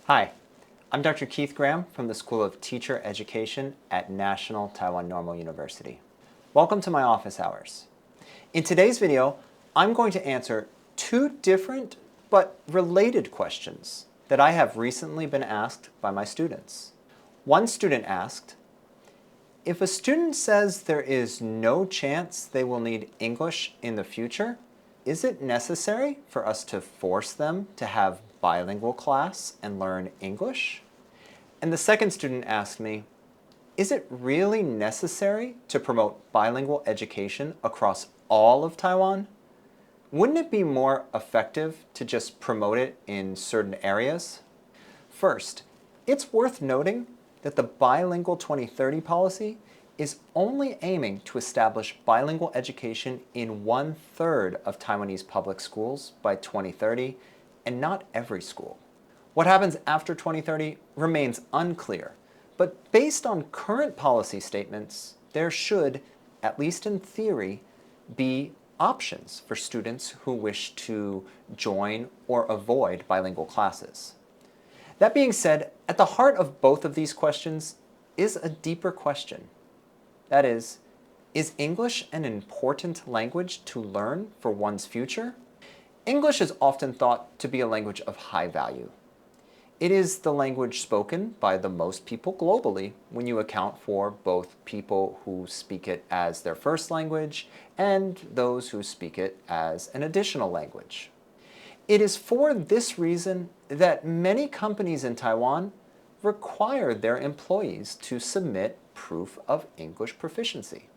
Hi, I'm Dr. Keith Graham from the School of Teacher Education at National Taiwan Normal University. Welcome to my office hours. In today's video, I'm going to answer two different but related questions that I have recently been asked by my students. One student asked, if a student says there is no chance they will need English in the future, is it necessary for us to force them to have bilingual class and learn English? And the second student asked me, is it really necessary to promote bilingual education across all of Taiwan? Wouldn't it be more effective to just promote it in certain areas? First, it's worth noting that the Bilingual 2030 policy is only aiming to establish bilingual education in 1/3 of Taiwanese public schools by 2030, and not every school. What happens after 2030 remains unclear, but based on current policy statements, there should, at least in theory, be options for students who wish to join or avoid bilingual classes. That being said, at the heart of both of these questions is a deeper question. That is English an important language to learn for one's future? English is often thought to be a language of high value. It is the language spoken by the most people globally when you account for both people who speak it as their first language and those who speak it as an additional language. It is for this reason that many companies in Taiwan require their employees to submit proof of English proficiency.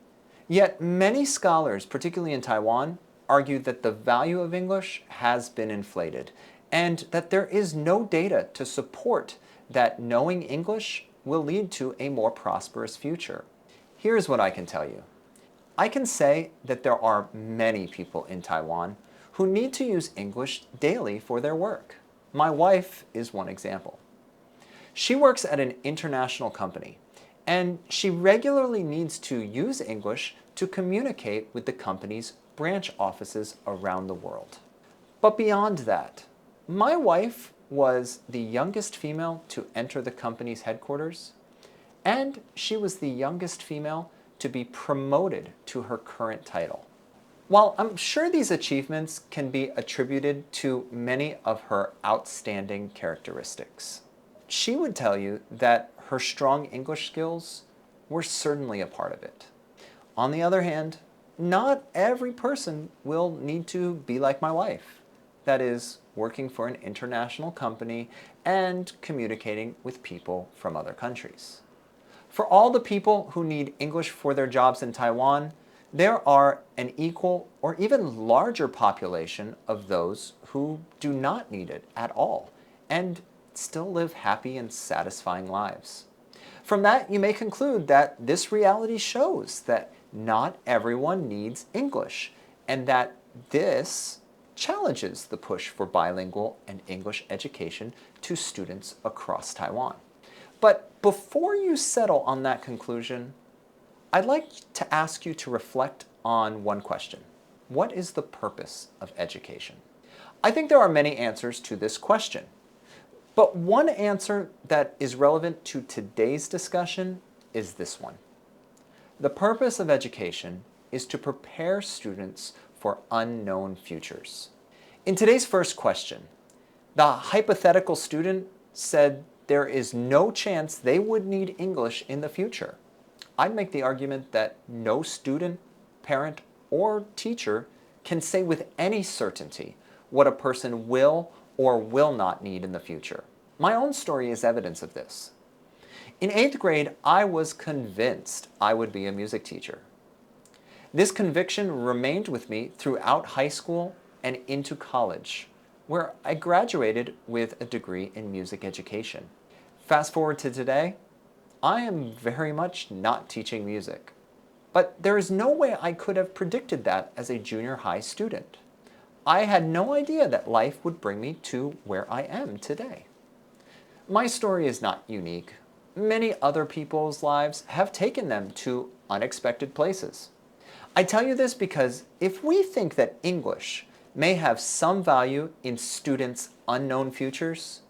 Yet many scholars, particularly in Taiwan, argue that the value of English has been inflated and that there is no data to support that knowing English will lead to a more prosperous future. Here's what I can tell you. I can say that there are many people in Taiwan who need to use English daily for their work. My wife is one example. She works at an international company, and she regularly needs to use English to communicate with the company's branch offices around the world. But beyond that, my wife was the youngest female to enter the company's headquarters, and she was the youngest female to be promoted to her current title. While I'm sure these achievements can be attributed to many of her outstanding characteristics, she would tell you that her strong English skills were certainly a part of it. On the other hand, not every person will need to be like my wife. That is, working for an international company and communicating with people from other countries. For all the people who need English for their jobs in Taiwan, there are an equal or even larger population of those who do not need it at all and still live happy and satisfying lives. From that, you may conclude that this reality shows that not everyone needs English, and that this challenges the push for bilingual and English education to students across Taiwan. But before you settle on that conclusion, I'd like to ask you to reflect on one question. What is the purpose of education? I think there are many answers to this question. But one answer that is relevant to today's discussion is this one. The purpose of education is to prepare students for unknown futures. In today's first question, the hypothetical student said there is no chance they would need English in the future. I'd make the argument that no student, parent, or teacher can say with any certainty what a person will or will not need in the future. My own story is evidence of this. In 8th grade, I was convinced I would be a music teacher. This conviction remained with me throughout high school and into college, where I graduated with a degree in music education. Fast forward to today, I am very much not teaching music. But there is no way I could have predicted that as a junior high student. I had no idea that life would bring me to where I am today. My story is not unique. Many other people's lives have taken them to unexpected places. I tell you this because if we think that English may have some value in students' unknown futures,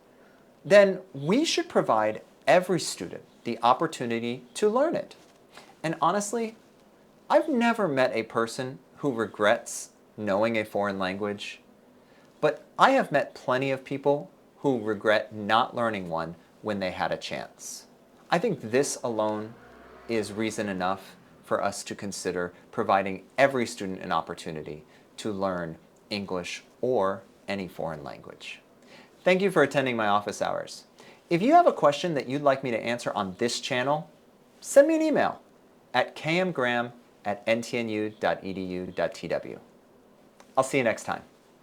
then we should provide every student the opportunity to learn it. And honestly, I've never met a person who regrets knowing a foreign language, but I have met plenty of people who regret not learning one when they had a chance. I think this alone is reason enough for us to consider providing every student an opportunity to learn English or any foreign language. Thank you for attending my office hours. If you have a question that you'd like me to answer on this channel, send me an email at kmgraham@ntnu.edu.tw. I'll see you next time.